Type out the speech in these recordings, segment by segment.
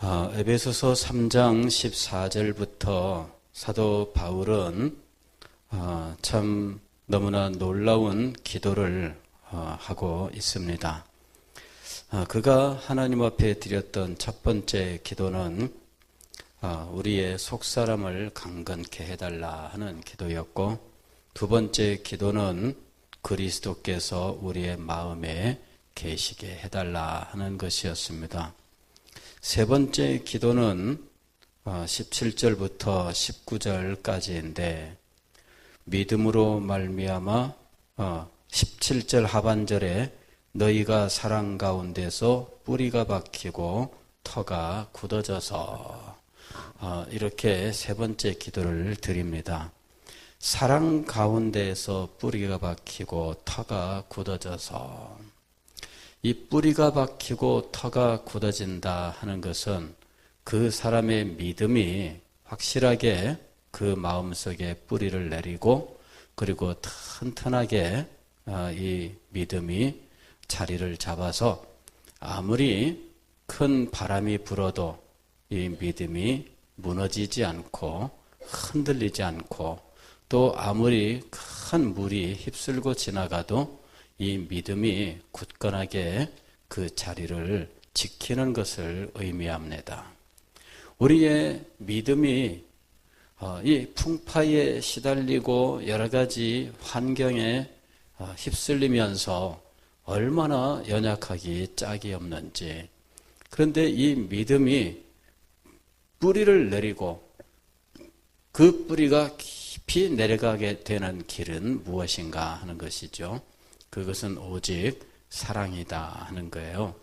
에베소서 3장 14절부터 사도 바울은 참 너무나 놀라운 기도를 하고 있습니다. 그가 하나님 앞에 드렸던 첫 번째 기도는 우리의 속사람을 강건케 해달라 하는 기도였고, 두 번째 기도는 그리스도께서 우리의 마음에 계시게 해달라 하는 것이었습니다. 세 번째 기도는 17절부터 19절까지인데, 믿음으로 말미암아 17절 하반절에 너희가 사랑 가운데서 뿌리가 박히고 터가 굳어져서, 이렇게 세 번째 기도를 드립니다. 사랑 가운데에서 뿌리가 박히고 터가 굳어져서, 이 뿌리가 박히고 터가 굳어진다 하는 것은 그 사람의 믿음이 확실하게 그 마음속에 뿌리를 내리고, 그리고 튼튼하게 이 믿음이 자리를 잡아서 아무리 큰 바람이 불어도 이 믿음이 무너지지 않고 흔들리지 않고, 또 아무리 큰 물이 휩쓸고 지나가도 이 믿음이 굳건하게 그 자리를 지키는 것을 의미합니다. 우리의 믿음이 이 풍파에 시달리고 여러 가지 환경에 휩쓸리면서 얼마나 연약하기 짝이 없는지, 그런데 이 믿음이 뿌리를 내리고 그 뿌리가 깊이 내려가게 되는 길은 무엇인가 하는 것이죠. 그것은 오직 사랑이다 하는 거예요.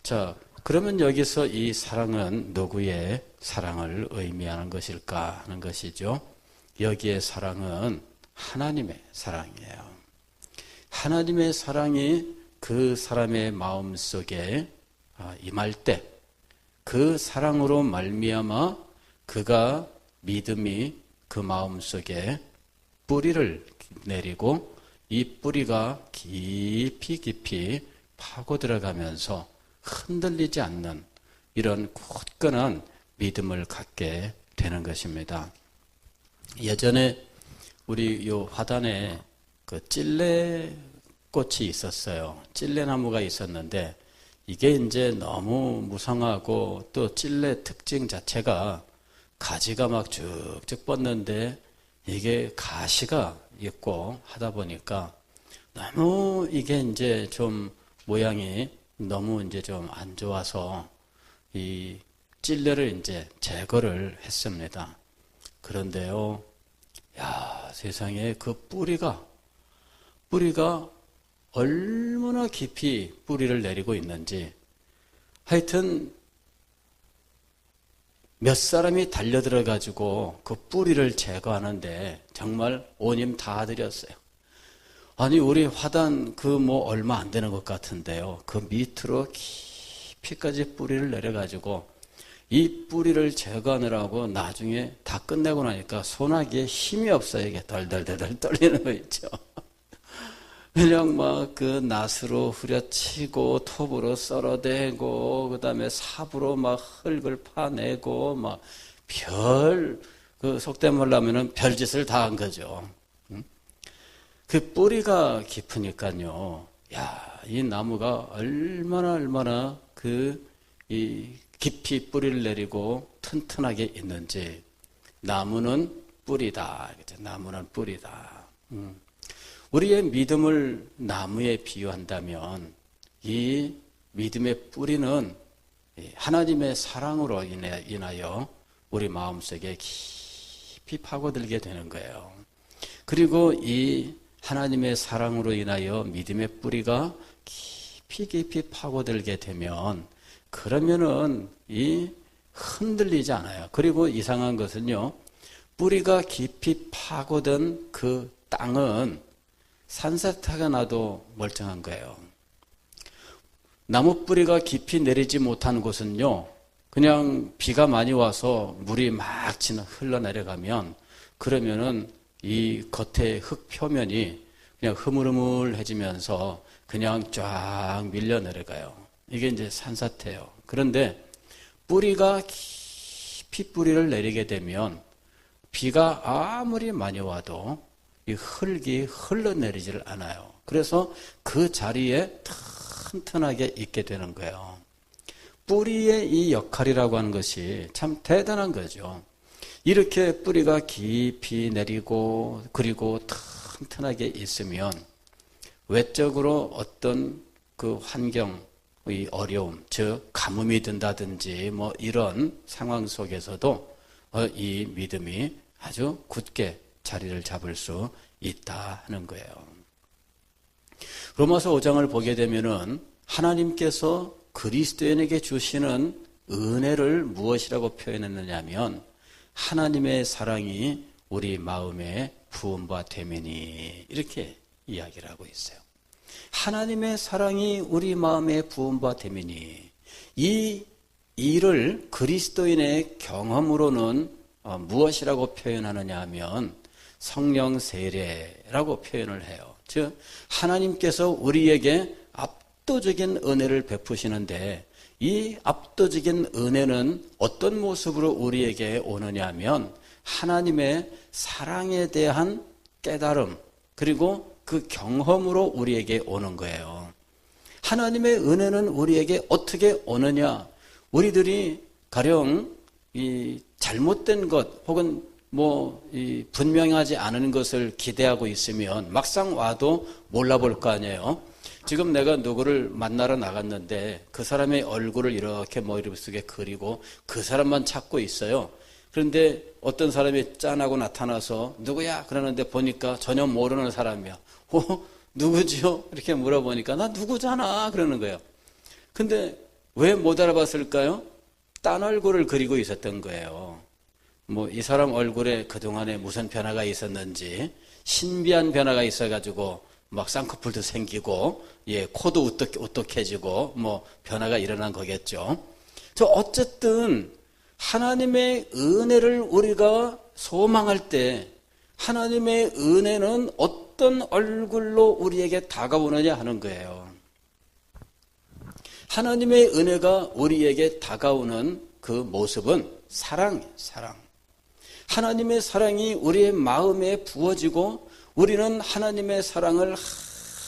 자, 그러면 여기서 이 사랑은 누구의 사랑을 의미하는 것일까 하는 것이죠. 여기에 사랑은 하나님의 사랑이에요. 하나님의 사랑이 그 사람의 마음속에 임할 때, 그 사랑으로 말미암아 그가 믿음이 그 마음속에 뿌리를 내리고, 이 뿌리가 깊이 파고 들어가면서 흔들리지 않는 이런 굳건한 믿음을 갖게 되는 것입니다. 예전에 우리 요 화단에 그 찔레꽃이 있었어요. 찔레나무가 있었는데, 이게 이제 너무 무성하고, 또 찔레 특징 자체가 가지가 막 쭉쭉 뻗는데 이게 가시가 있고 하다 보니까 너무 이게 이제 좀 모양이 너무 이제 좀 안 좋아서 이 찔레를 이제 제거를 했습니다. 그런데요, 야, 세상에 그 뿌리가 얼마나 깊이 뿌리를 내리고 있는지, 하여튼 몇 사람이 달려들어 가지고 그 뿌리를 제거하는데 정말 온 힘 다 들였어요. 아니, 우리 화단 그 뭐 얼마 안 되는 것 같은데요, 그 밑으로 깊이까지 뿌리를 내려 가지고 이 뿌리를 제거하느라고 나중에 다 끝내고 나니까 소나기에 힘이 없어요. 이게 덜덜덜 떨리는 거 있죠. 그냥 막 그 낫으로 후려치고 톱으로 썰어대고, 그 다음에 삽으로 막 흙을 파내고, 막 그 속된 말로 하면은 별짓을 다 한 거죠. 그 뿌리가 깊으니까요, 야, 이 나무가 얼마나 이 깊이 뿌리를 내리고 튼튼하게 있는지. 나무는 뿌리다. 그죠? 나무는 뿌리다. 우리의 믿음을 나무에 비유한다면, 이 믿음의 뿌리는 하나님의 사랑으로 인하여 우리 마음속에 깊이 파고들게 되는 거예요. 그리고 이 하나님의 사랑으로 인하여 믿음의 뿌리가 깊이 파고들게 되면, 그러면은 이 흔들리지 않아요. 그리고 이상한 것은요, 뿌리가 깊이 파고든 그 땅은 산사태가 나도 멀쩡한 거예요. 나무 뿌리가 깊이 내리지 못한 곳은요, 그냥 비가 많이 와서 물이 막 흘러내려가면, 그러면은 이 겉에 흙 표면이 그냥 흐물흐물해지면서 그냥 쫙 밀려 내려가요. 이게 이제 산사태예요. 그런데 뿌리가 깊이 뿌리를 내리게 되면 비가 아무리 많이 와도 이 흙이 흘러내리지를 않아요. 그래서 그 자리에 튼튼하게 있게 되는 거예요. 뿌리의 이 역할이라고 하는 것이 참 대단한 거죠. 이렇게 뿌리가 깊이 내리고 그리고 튼튼하게 있으면 외적으로 어떤 그 환경의 어려움, 즉 가뭄이 든다든지 뭐 이런 상황 속에서도 이 믿음이 아주 굳게 자리를 잡을 수 있다 하는 거예요. 로마서 5장을 보게 되면은 하나님께서 그리스도인에게 주시는 은혜를 무엇이라고 표현했느냐 하면 하나님의 사랑이 우리 마음에 부음바 되매니 이렇게 이야기를 하고 있어요. 하나님의 사랑이 우리 마음에 부음바 되매니 이 일을 그리스도인의 경험으로는 무엇이라고 표현하느냐 하면 성령 세례라고 표현을 해요. 즉 하나님께서 우리에게 압도적인 은혜를 베푸시는데 이 압도적인 은혜는 어떤 모습으로 우리에게 오느냐 하면 하나님의 사랑에 대한 깨달음 그리고 그 경험으로 우리에게 오는 거예요. 하나님의 은혜는 우리에게 어떻게 오느냐? 우리들이 가령 이 잘못된 것 혹은 이 분명하지 않은 것을 기대하고 있으면 막상 와도 몰라볼 거 아니에요. 지금 내가 누구를 만나러 나갔는데 그 사람의 얼굴을 이렇게 머릿속에 그리고 그 사람만 찾고 있어요. 그런데 어떤 사람이 짠하고 나타나서 누구야? 그러는데 보니까 전혀 모르는 사람이야. 누구지요? 이렇게 물어보니까 나 누구잖아 그러는 거예요. 근데 왜 못 알아봤을까요? 딴 얼굴을 그리고 있었던 거예요. 이 사람 얼굴에 그동안에 무슨 변화가 있었는지 신비한 변화가 있어가지고 막 쌍꺼풀도 생기고 코도 우뚝해지고 변화가 일어난 거겠죠. 어쨌든 하나님의 은혜를 우리가 소망할 때 하나님의 은혜는 어떤 얼굴로 우리에게 다가오느냐 하는 거예요. 하나님의 은혜가 우리에게 다가오는 그 모습은 사랑이에요. 사랑. 하나님의 사랑이 우리의 마음에 부어지고 우리는 하나님의 사랑을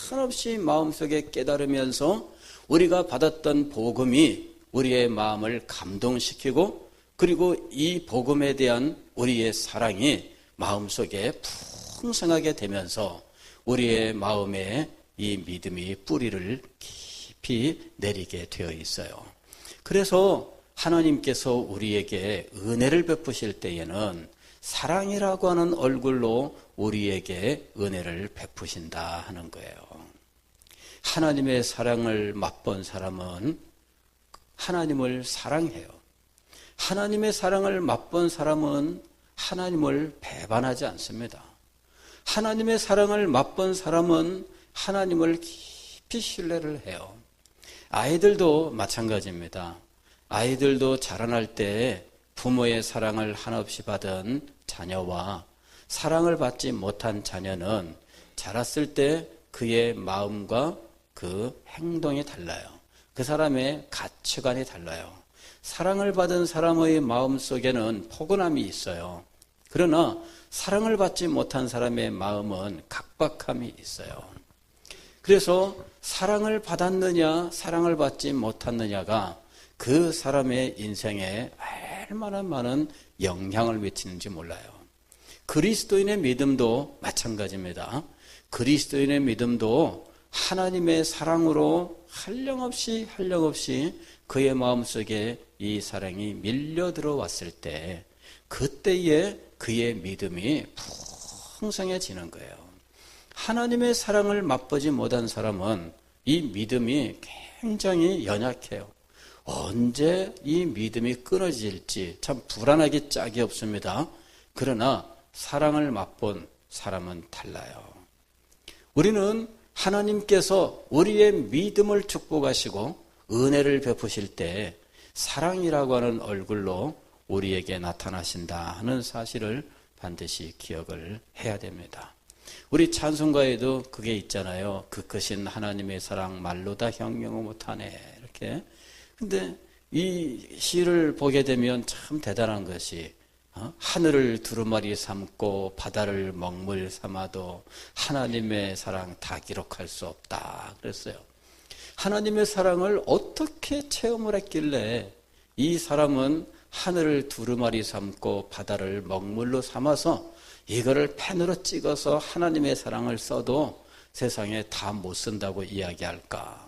한없이 마음속에 깨달으면서 우리가 받았던 복음이 우리의 마음을 감동시키고 그리고 이 복음에 대한 우리의 사랑이 마음속에 풍성하게 되면서 우리의 마음에 이 믿음이 뿌리를 깊이 내리게 되어 있어요. 그래서 하나님께서 우리에게 은혜를 베푸실 때에는 사랑이라고 하는 얼굴로 우리에게 은혜를 베푸신다 하는 거예요. 하나님의 사랑을 맛본 사람은 하나님을 사랑해요. 하나님의 사랑을 맛본 사람은 하나님을 배반하지 않습니다. 하나님의 사랑을 맛본 사람은 하나님을 깊이 신뢰를 해요. 아이들도 마찬가지입니다. 아이들도 자라날 때 부모의 사랑을 한없이 받은 자녀와 사랑을 받지 못한 자녀는 자랐을 때 그의 마음과 그 행동이 달라요. 그 사람의 가치관이 달라요. 사랑을 받은 사람의 마음 속에는 포근함이 있어요. 그러나 사랑을 받지 못한 사람의 마음은 각박함이 있어요. 그래서 사랑을 받았느냐 사랑을 받지 못했느냐가 그 사람의 인생에 얼마나 많은 영향을 미치는지 몰라요. 그리스도인의 믿음도 마찬가지입니다. 그리스도인의 믿음도 하나님의 사랑으로 한량없이 그의 마음속에 이 사랑이 밀려 들어왔을 때 그때에 그의 믿음이 풍성해지는 거예요. 하나님의 사랑을 맛보지 못한 사람은 이 믿음이 굉장히 연약해요. 언제 이 믿음이 끊어질지 참 불안하기 짝이 없습니다. 그러나 사랑을 맛본 사람은 달라요. 우리는 하나님께서 우리의 믿음을 축복하시고 은혜를 베푸실 때 사랑이라고 하는 얼굴로 우리에게 나타나신다 하는 사실을 반드시 기억을 해야 됩니다. 우리 찬송가에도 그게 있잖아요. 그 크신 하나님의 사랑 말로 다 형용을 못하네 이렇게. 근데 이 시를 보게 되면 참 대단한 것이 하늘을 두루마리 삼고 바다를 먹물 삼아도 하나님의 사랑 다 기록할 수 없다 그랬어요. 하나님의 사랑을 어떻게 체험을 했길래 이 사람은 하늘을 두루마리 삼고 바다를 먹물로 삼아서 이거를 펜으로 찍어서 하나님의 사랑을 써도 세상에 다 못 쓴다고 이야기할까?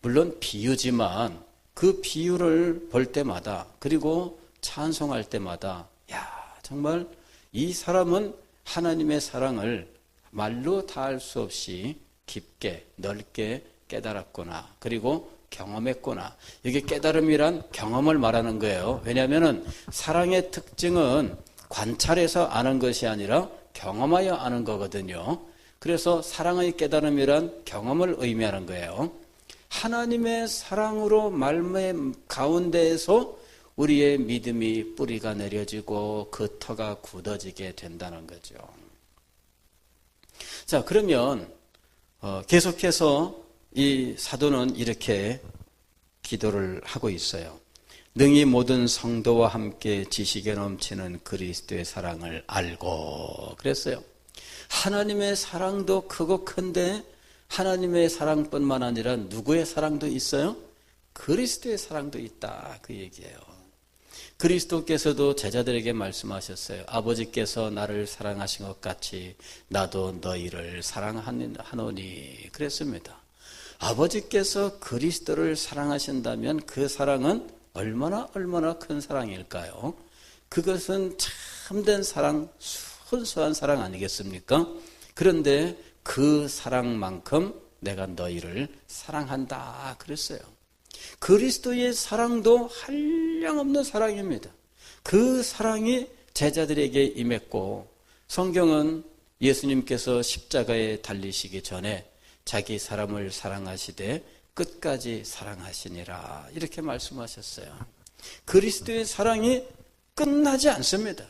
물론 비유지만 그 비유를 볼 때마다 그리고 찬송할 때마다 야, 정말 이 사람은 하나님의 사랑을 말로 다 할 수 없이 깊게 넓게 깨달았구나. 그리고 경험했구나. 이게 깨달음이란 경험을 말하는 거예요. 왜냐하면 사랑의 특징은 관찰해서 아는 것이 아니라 경험하여 아는 거거든요. 그래서 사랑의 깨달음이란 경험을 의미하는 거예요. 하나님의 사랑으로 말매 가운데에서 우리의 믿음이 뿌리가 내려지고 그 터가 굳어지게 된다는 거죠. 자, 그러면 계속해서 이 사도는 이렇게 기도를 하고 있어요. 능히 모든 성도와 함께 지식에 넘치는 그리스도의 사랑을 알고 그랬어요. 하나님의 사랑도 크고 큰데 하나님의 사랑뿐만 아니라 누구의 사랑도 있어요? 그리스도의 사랑도 있다 그 얘기예요. 그리스도께서도 제자들에게 말씀하셨어요. 아버지께서 나를 사랑하신 것 같이 나도 너희를 사랑하노니 그랬습니다. 아버지께서 그리스도를 사랑하신다면 그 사랑은 얼마나 큰 사랑일까요? 그것은 참된 사랑, 순수한 사랑 아니겠습니까? 그런데 그 사랑만큼 내가 너희를 사랑한다 그랬어요. 그리스도의 사랑도 한량없는 사랑입니다. 그 사랑이 제자들에게 임했고 성경은 예수님께서 십자가에 달리시기 전에 자기 사람을 사랑하시되 끝까지 사랑하시니라 이렇게 말씀하셨어요. 그리스도의 사랑이 끝나지 않습니다.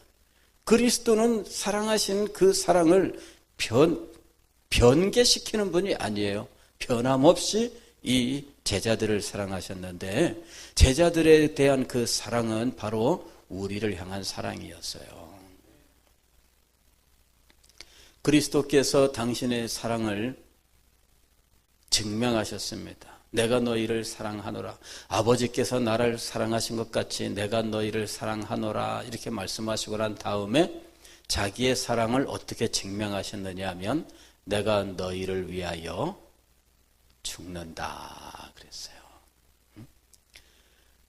그리스도는 사랑하신 그 사랑을 변개시키는 분이 아니에요. 변함없이 이 제자들을 사랑하셨는데 제자들에 대한 그 사랑은 바로 우리를 향한 사랑이었어요. 그리스도께서 당신의 사랑을 증명하셨습니다. 내가 너희를 사랑하노라. 아버지께서 나를 사랑하신 것 같이 내가 너희를 사랑하노라 이렇게 말씀하시고 난 다음에 자기의 사랑을 어떻게 증명하셨느냐 하면 내가 너희를 위하여 죽는다 그랬어요.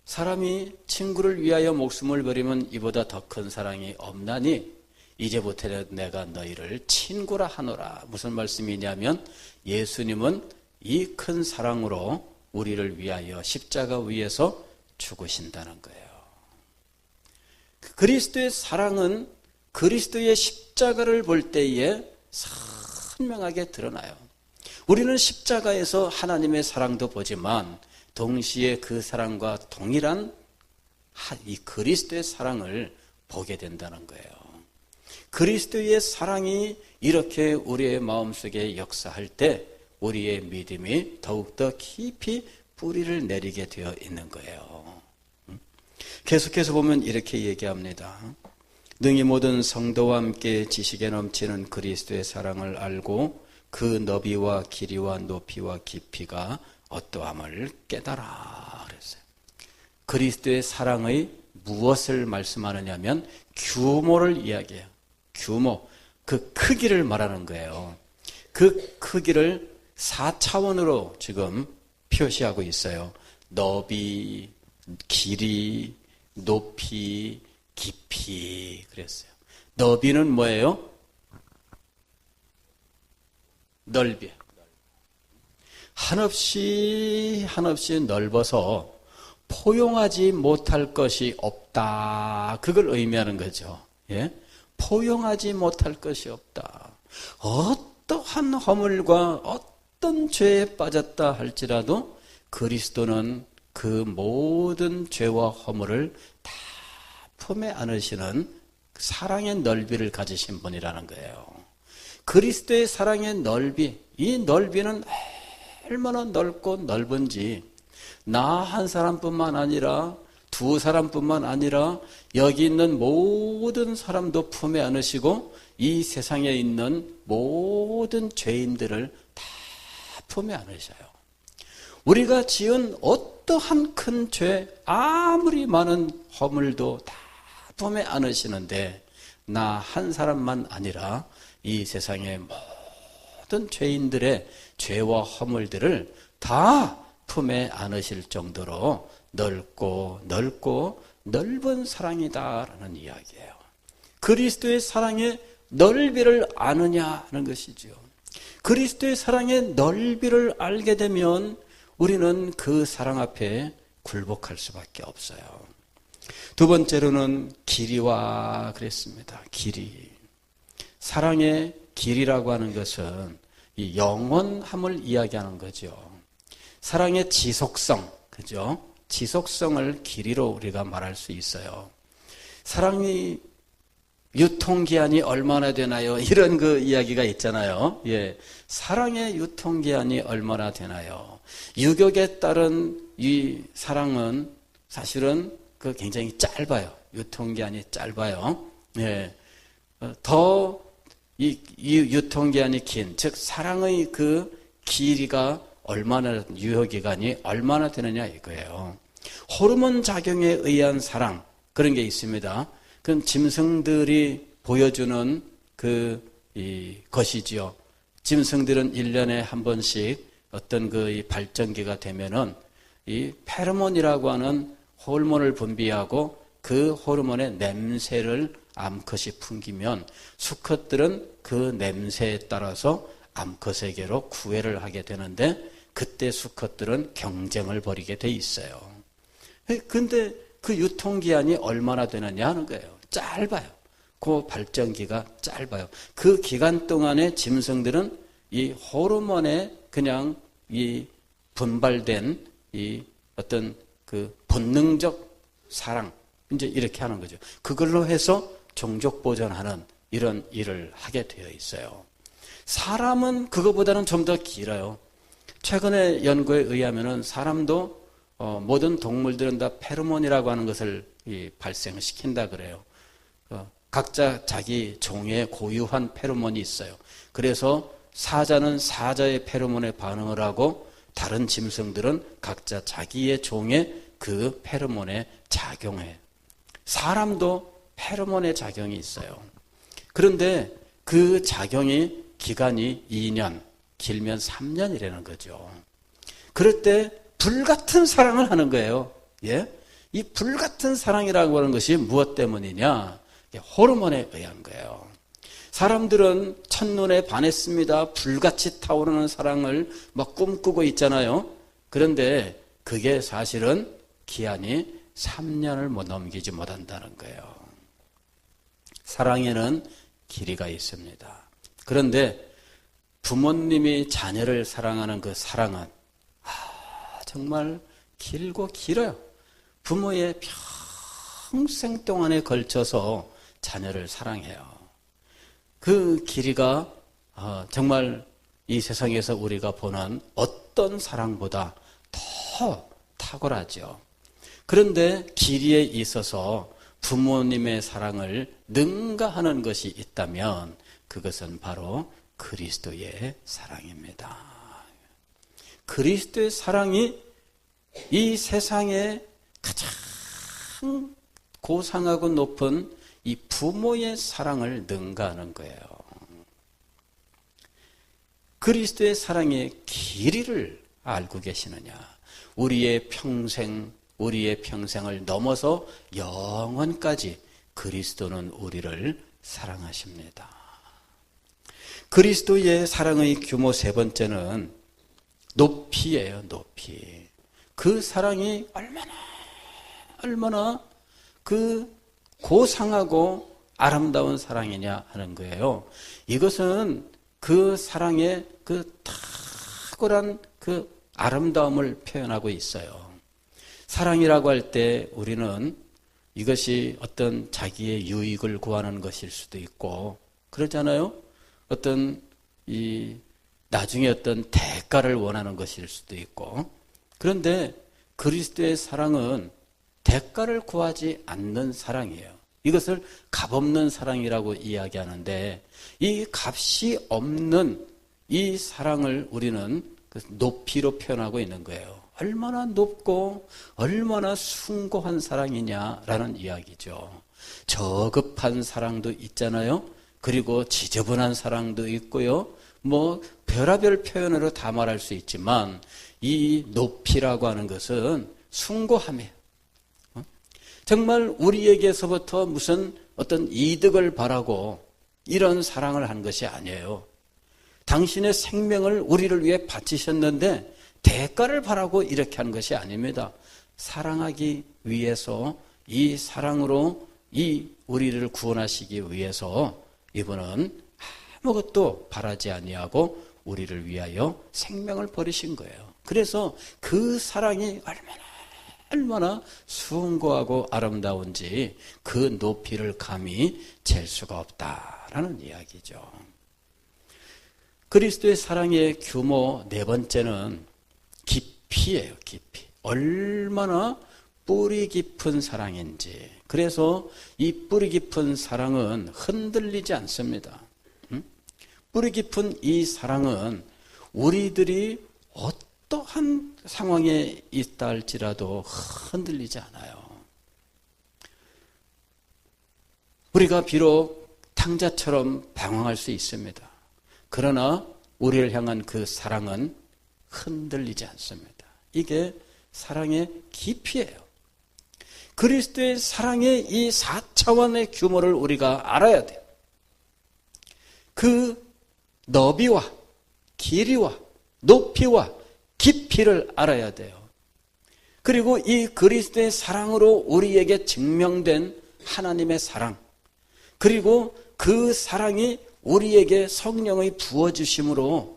사람이 친구를 위하여 목숨을 버리면 이보다 더 큰 사랑이 없나니 이제부터 내가 너희를 친구라 하노라. 무슨 말씀이냐면 예수님은 이 큰 사랑으로 우리를 위하여 십자가 위에서 죽으신다는 거예요. 그리스도의 사랑은 그리스도의 십자가를 볼 때에 선명하게 드러나요. 우리는 십자가에서 하나님의 사랑도 보지만 동시에 그 사랑과 동일한 이 그리스도의 사랑을 보게 된다는 거예요. 그리스도의 사랑이 이렇게 우리의 마음속에 역사할 때 우리의 믿음이 더욱더 깊이 뿌리를 내리게 되어 있는 거예요. 계속해서 보면 이렇게 얘기합니다. 능히 모든 성도와 함께 지식에 넘치는 그리스도의 사랑을 알고 그 너비와 길이와 높이와 깊이가 어떠함을 깨달아 그랬어요. 그리스도의 사랑의 무엇을 말씀하느냐면 규모를 이야기해요. 규모, 그 크기를 말하는 거예요. 그 크기를 4차원으로 지금 표시하고 있어요. 너비, 길이, 높이, 깊이 그랬어요. 너비는 뭐예요? 넓이. 한없이 넓어서 포용하지 못할 것이 없다. 그걸 의미하는 거죠. 예? 포용하지 못할 것이 없다. 어떠한 허물과 어떤 죄에 빠졌다 할지라도 그리스도는 그 모든 죄와 허물을 다 품에 안으시는 사랑의 넓이를 가지신 분이라는 거예요. 그리스도의 사랑의 넓이, 이 넓이는 얼마나 넓고 넓은지 나 한 사람뿐만 아니라 두 사람뿐만 아니라 여기 있는 모든 사람도 품에 안으시고 이 세상에 있는 모든 죄인들을 다 품에 안으셔요. 우리가 지은 어떠한 큰 죄, 아무리 많은 허물도 다 품에 안으시는데 나 한 사람만 아니라 이 세상의 모든 죄인들의 죄와 허물들을 다 품에 안으실 정도로 넓고 넓은 사랑이다라는 이야기예요. 그리스도의 사랑의 넓이를 아느냐 하는 것이죠. 그리스도의 사랑의 넓이를 알게 되면 우리는 그 사랑 앞에 굴복할 수밖에 없어요. 두 번째로는 길이와 그랬습니다. 길이. 사랑의 길이라고 하는 것은 이 영원함을 이야기하는 거죠. 사랑의 지속성, 그죠? 지속성을 길이로 우리가 말할 수 있어요. 사랑이 유통기한이 얼마나 되나요? 이런 그 이야기가 있잖아요. 예. 사랑의 유통기한이 얼마나 되나요? 유격에 따른 이 사랑은 사실은 그 굉장히 짧아요. 유통기한이 짧아요. 예. 이 유통기한이 긴, 즉, 사랑의 그 길이가 얼마나, 유효기간이 얼마나 되느냐 이거예요. 호르몬 작용에 의한 사랑, 그런 게 있습니다. 그건 짐승들이 보여주는 것이지요. 짐승들은 1년에 한 번씩 어떤 이 발전기가 되면은 이 페로몬이라고 하는 호르몬을 분비하고 그 호르몬의 냄새를 암컷이 풍기면 수컷들은 그 냄새에 따라서 암컷에게로 구애를 하게 되는데 그때 수컷들은 경쟁을 벌이게 돼 있어요. 근데 그 유통기한이 얼마나 되느냐 하는 거예요. 짧아요. 그 발전기가 짧아요. 그 기간 동안에 짐승들은 이 호르몬에 그냥 이 분발된 이 어떤 그 본능적 사랑, 이제 이렇게 하는 거죠. 그걸로 해서 종족 보존하는 이런 일을 하게 되어 있어요. 사람은 그거보다는 좀 더 길어요. 최근에 연구에 의하면은 사람도 모든 동물들은 다 페로몬이라고 하는 것을 발생시킨다 그래요. 각자 자기 종의 고유한 페로몬이 있어요. 그래서 사자는 사자의 페로몬에 반응을 하고 다른 짐승들은 각자 자기의 종의 그 페로몬에 작용해요. 사람도 페로몬의 작용이 있어요. 그런데 그 작용이 기간이 2년, 길면 3년이라는 거죠. 그럴 때 불같은 사랑을 하는 거예요. 예? 이 불같은 사랑이라고 하는 것이 무엇 때문이냐? 호르몬에 의한 거예요. 사람들은 첫눈에 반했습니다. 불같이 타오르는 사랑을 막 꿈꾸고 있잖아요. 그런데 그게 사실은 기한이 3년을 넘기지 못한다는 거예요. 사랑에는 길이가 있습니다. 그런데 부모님이 자녀를 사랑하는 그 사랑은 정말 길고 길어요. 부모의 평생 동안에 걸쳐서 자녀를 사랑해요. 그 길이가 정말 이 세상에서 우리가 보는 어떤 사랑보다 더 탁월하죠. 그런데 길이에 있어서 부모님의 사랑을 능가하는 것이 있다면 그것은 바로 그리스도의 사랑입니다. 그리스도의 사랑이 이 세상에 가장 고상하고 높은 이 부모의 사랑을 능가하는 거예요. 그리스도의 사랑의 길이를 알고 계시느냐? 우리의 평생을 넘어서 영원까지 그리스도는 우리를 사랑하십니다. 그리스도의 사랑의 규모 세 번째는 높이예요, 높이. 그 사랑이 얼마나 그 고상하고 아름다운 사랑이냐 하는 거예요. 이것은 그 사랑의 그 탁월한 그 아름다움을 표현하고 있어요. 사랑이라고 할 때 우리는 이것이 어떤 자기의 유익을 구하는 것일 수도 있고 그렇잖아요. 어떤 나중에 어떤 대가를 원하는 것일 수도 있고 그런데 그리스도의 사랑은 대가를 구하지 않는 사랑이에요. 이것을 값없는 사랑이라고 이야기하는데 이 값이 없는 이 사랑을 우리는 높이로 표현하고 있는 거예요. 얼마나 높고 얼마나 숭고한 사랑이냐라는 이야기죠. 저급한 사랑도 있잖아요. 그리고 지저분한 사랑도 있고요. 뭐 별의별 표현으로 다 말할 수 있지만 이 높이라고 하는 것은 숭고함이에요. 정말 우리에게서부터 무슨 어떤 이득을 바라고 이런 사랑을 한 것이 아니에요. 당신의 생명을 우리를 위해 바치셨는데 대가를 바라고 이렇게 한 것이 아닙니다. 사랑하기 위해서 이 사랑으로 이 우리를 구원하시기 위해서 이분은 아무것도 바라지 아니하고 우리를 위하여 생명을 버리신 거예요. 그래서 그 사랑이 얼마나 숭고하고 아름다운지 그 높이를 감히 잴 수가 없다라는 이야기죠. 그리스도의 사랑의 규모 네 번째는 깊이예요. 깊이. 얼마나 뿌리 깊은 사랑인지. 그래서 이 뿌리 깊은 사랑은 흔들리지 않습니다. 뿌리 깊은 이 사랑은 우리들이 어떠한 상황에 있다 할지라도 흔들리지 않아요. 우리가 비록 탕자처럼 방황할 수 있습니다. 그러나 우리를 향한 그 사랑은 흔들리지 않습니다. 이게 사랑의 깊이예요. 그리스도의 사랑의 이 4차원의 규모를 우리가 알아야 돼요. 그 너비와 길이와 높이와 깊이를 알아야 돼요. 그리고 이 그리스도의 사랑으로 우리에게 증명된 하나님의 사랑, 그리고 그 사랑이 우리에게 성령의 부어주심으로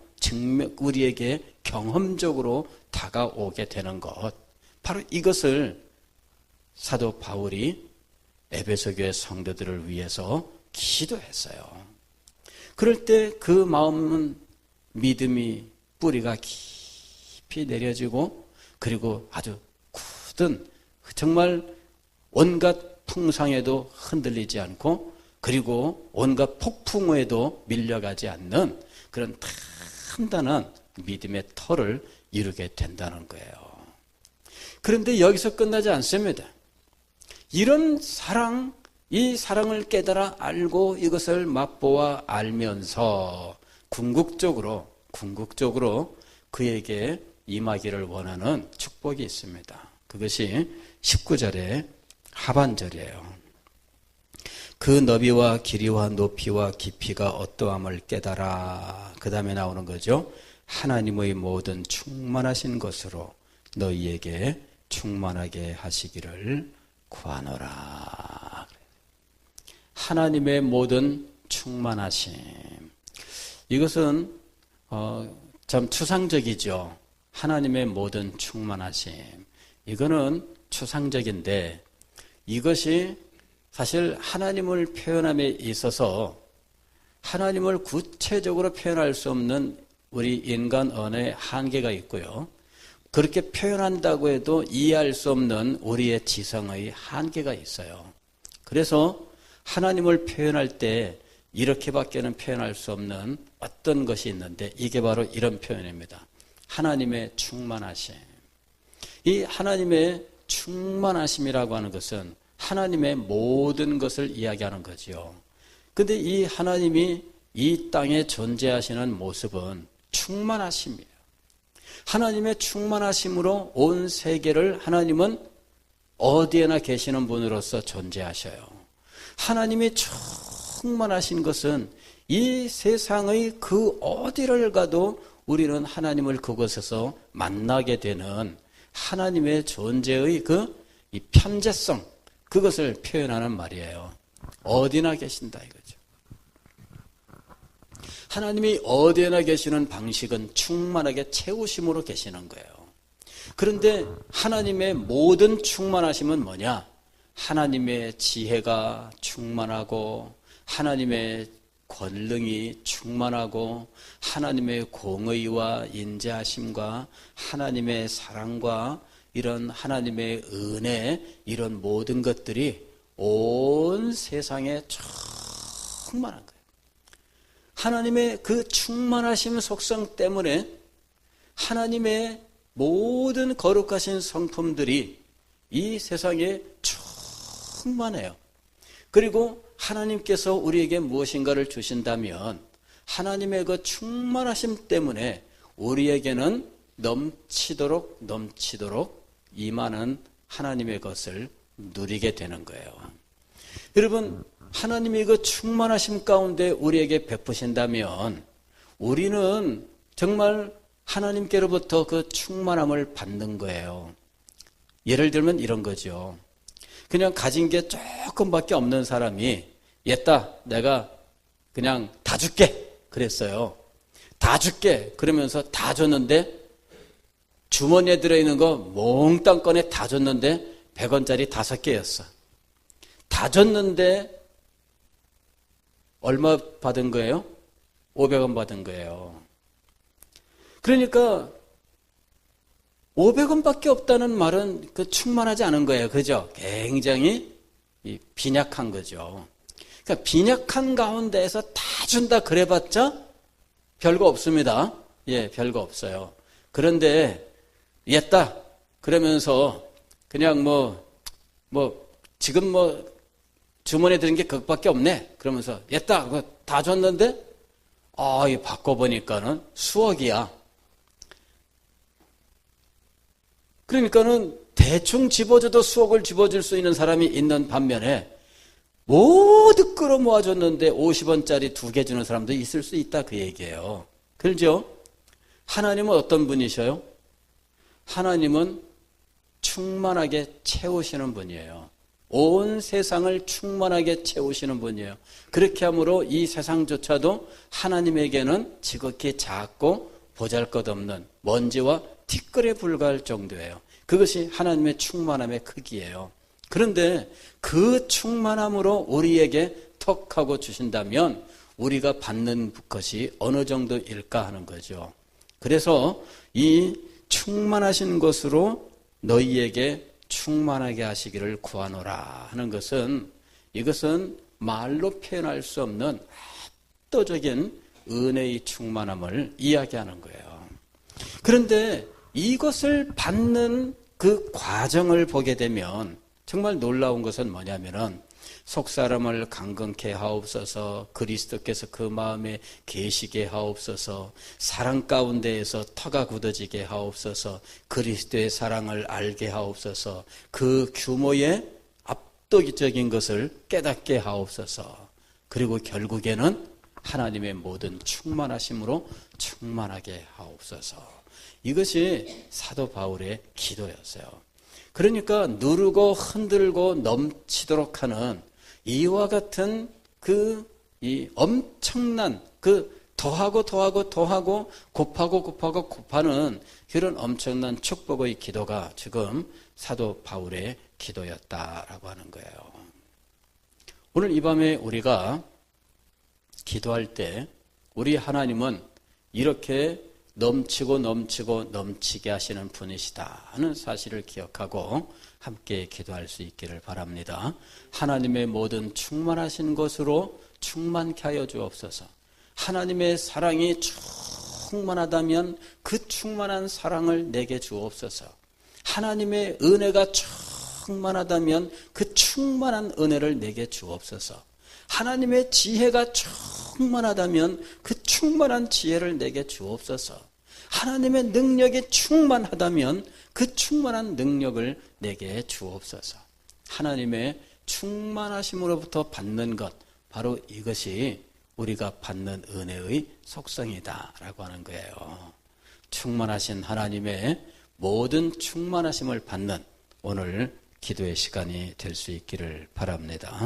우리에게 경험적으로 다가오게 되는 것, 바로 이것을 사도 바울이 에베소 교회 성도들을 위해서 기도했어요. 그럴 때 그 마음은 믿음이 뿌리가 깊이 내려지고, 그리고 아주 굳은, 정말 온갖 풍상에도 흔들리지 않고, 그리고 온갖 폭풍에도 밀려가지 않는 그런 단단한 믿음의 터를 이루게 된다는 거예요. 그런데 여기서 끝나지 않습니다. 이런 사랑, 이 사랑을 깨달아 알고 이것을 맛보아 알면서 궁극적으로 그에게 임하기를 원하는 축복이 있습니다. 그것이 19절의 하반절이에요. 그 너비와 길이와 높이와 깊이가 어떠함을 깨달아. 그 다음에 나오는 거죠. 하나님의 모든 충만하신 것으로 너희에게 충만하게 하시기를 구하노라. 하나님의 모든 충만하심. 이것은 참 추상적이죠. 하나님의 모든 충만하심. 이거는 추상적인데 이것이 사실 하나님을 표현함에 있어서 하나님을 구체적으로 표현할 수 없는 우리 인간 언어의 한계가 있고요. 그렇게 표현한다고 해도 이해할 수 없는 우리의 지성의 한계가 있어요. 그래서 하나님을 표현할 때 이렇게밖에는 표현할 수 없는 어떤 것이 있는데 이게 바로 이런 표현입니다. 하나님의 충만하심. 이 하나님의 충만하심이라고 하는 것은 하나님의 모든 것을 이야기하는 거지요. 근데 이 하나님이 이 땅에 존재하시는 모습은 충만하심이에요. 하나님의 충만하심으로 온 세계를 하나님은 어디에나 계시는 분으로서 존재하셔요. 하나님이 충만하신 것은 이 세상의 그 어디를 가도 우리는 하나님을 그곳에서 만나게 되는 하나님의 존재의 이 편재성, 그것을 표현하는 말이에요. 어디나 계신다 이거죠. 하나님이 어디에나 계시는 방식은 충만하게 채우심으로 계시는 거예요. 그런데 하나님의 모든 충만하심은 뭐냐? 하나님의 지혜가 충만하고 하나님의 권능이 충만하고 하나님의 공의와 인자하심과 하나님의 사랑과 이런 하나님의 은혜, 이런 모든 것들이 온 세상에 충만한 거예요. 하나님의 그 충만하심 속성 때문에 하나님의 모든 거룩하신 성품들이 이 세상에 충만해요. 그리고 하나님께서 우리에게 무엇인가를 주신다면 하나님의 그 충만하심 때문에 우리에게는 넘치도록 이 많은 하나님의 것을 누리게 되는 거예요. 여러분, 하나님이 그 충만하심 가운데 우리에게 베푸신다면 우리는 정말 하나님께로부터 그 충만함을 받는 거예요. 예를 들면 이런 거죠. 그냥 가진 게 조금밖에 없는 사람이 옛다 내가 그냥 다 줄게 그랬어요. 다 줄게 그러면서 다 줬는데 주머니에 들어있는 거 몽땅 꺼내 다 줬는데 100원짜리 5개였어. 다 줬는데 얼마 받은 거예요? 500원 받은 거예요. 그러니까 500원밖에 없다는 말은 그 충만하지 않은 거예요. 그죠? 굉장히 빈약한 거죠. 그러니까 빈약한 가운데에서 다 준다 그래봤자 별거 없습니다. 예, 별거 없어요. 그런데 옛다 그러면서 그냥 지금 주머니에 드는 게 그것밖에 없네. 그러면서 옛다 그거 다 줬는데 이 바꿔보니까는 수억이야. 그러니까는 대충 집어줘도 수억을 집어줄 수 있는 사람이 있는 반면에 모두 끌어모아줬는데 50원짜리 2개 주는 사람도 있을 수 있다 그 얘기예요. 그렇죠? 하나님은 어떤 분이셔요? 하나님은 충만하게 채우시는 분이에요. 온 세상을 충만하게 채우시는 분이에요. 그렇게 함으로 이 세상조차도 하나님에게는 지극히 작고 보잘것없는 먼지와 티끌에 불과할 정도예요. 그것이 하나님의 충만함의 크기예요. 그런데 그 충만함으로 우리에게 턱 하고 주신다면 우리가 받는 것이 어느 정도일까 하는 거죠. 그래서 이 충만하신 것으로 너희에게 충만하게 하시기를 구하노라 하는 것은 이것은 말로 표현할 수 없는 압도적인 은혜의 충만함을 이야기하는 거예요. 그런데 이것을 받는 그 과정을 보게 되면 정말 놀라운 것은 뭐냐면은 속사람을 강건케 하옵소서, 그리스도께서 그 마음에 계시게 하옵소서, 사랑 가운데에서 터가 굳어지게 하옵소서, 그리스도의 사랑을 알게 하옵소서, 그 규모의 압도적인 것을 깨닫게 하옵소서, 그리고 결국에는 하나님의 모든 충만하심으로 충만하게 하옵소서. 이것이 사도 바울의 기도였어요. 그러니까 누르고 흔들고 넘치도록 하는 이와 같은 이 엄청난 더하고 곱하고 곱하는 그런 엄청난 축복의 기도가 지금 사도 바울의 기도였다라고 하는 거예요. 오늘 이 밤에 우리가 기도할 때 우리 하나님은 이렇게 넘치게 하시는 분이시다 하는 사실을 기억하고 함께 기도할 수 있기를 바랍니다. 하나님의 모든 충만하신 것으로 충만케 하여 주옵소서. 하나님의 사랑이 충만하다면 그 충만한 사랑을 내게 주옵소서. 하나님의 은혜가 충만하다면 그 충만한 은혜를 내게 주옵소서. 하나님의 지혜가 충만하다면 그 충만한 지혜를 내게 주옵소서. 하나님의 능력이 충만하다면 그 충만한 능력을 내게 주옵소서. 하나님의 충만하심으로부터 받는 것, 바로 이것이 우리가 받는 은혜의 속성이다라고 하는 거예요. 충만하신 하나님의 모든 충만하심을 받는 오늘 기도의 시간이 될 수 있기를 바랍니다.